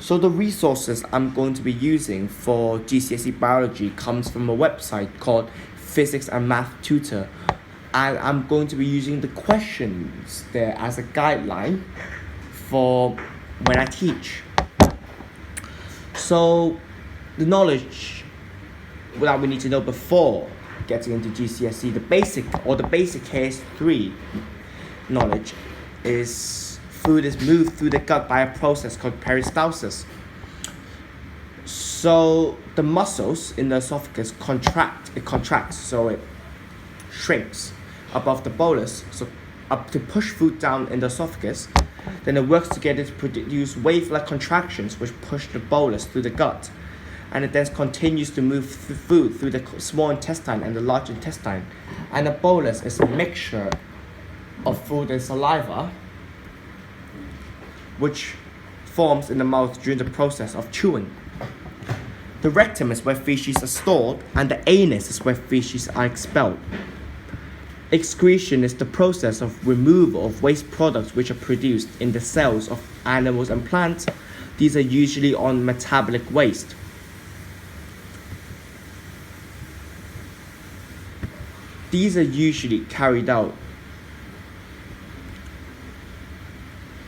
So the resources I'm going to be using for GCSE biology comes from a website called Physics and Math Tutor, and I'm going to be using the questions there as a guideline for when I teach. So the knowledge that we need to know before getting into GCSE, the basic KS3 knowledge is food is moved through the gut by a process called peristalsis. So the muscles in the esophagus contracts, so it shrinks above the bolus, so up to push food down in the esophagus. Then it works together to produce wave-like contractions which push the bolus through the gut, and it then continues to move food through the small intestine and the large intestine. And the bolus is a mixture of food and saliva which forms in the mouth during the process of chewing. The rectum is where feces are stored, and the anus is where feces are expelled. Excretion is the process of removal of waste products which are produced in the cells of animals and plants. These are usually on metabolic waste. These are usually carried out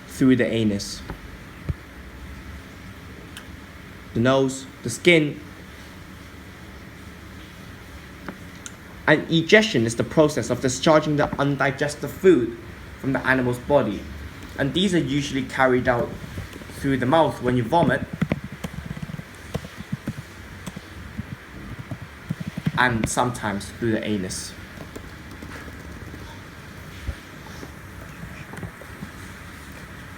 through the anus, the nose, the skin. And egestion is the process of discharging the undigested food from the animal's body. And these are usually carried out through the mouth when you vomit, and sometimes through the anus.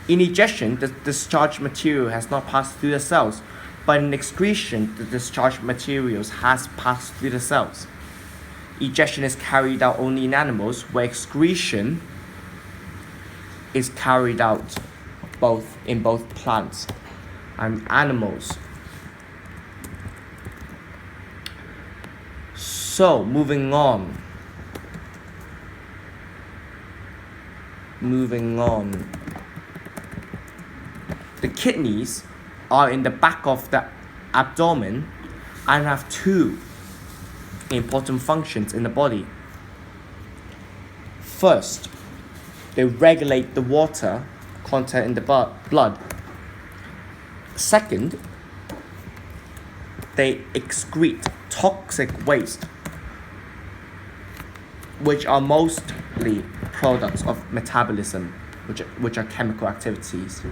In egestion, the discharged material has not passed through the cells, but in excretion, the discharged materials has passed through the cells. Egestion is carried out only in animals, where excretion is carried out in both plants and animals. So, moving on. The kidneys are in the back of the abdomen and have two important functions in the body. First, they regulate the water content in the blood. Second, they excrete toxic waste, which are mostly products of metabolism, which are chemical activities,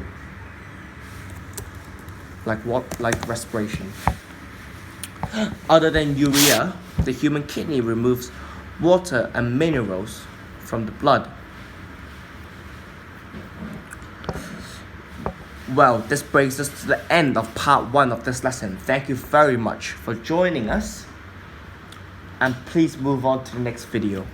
like respiration. Other than urea, the human kidney removes water and minerals from the blood. Well, this brings us to the end of part 1 of this lesson. Thank you very much for joining us, and please move on to the next video.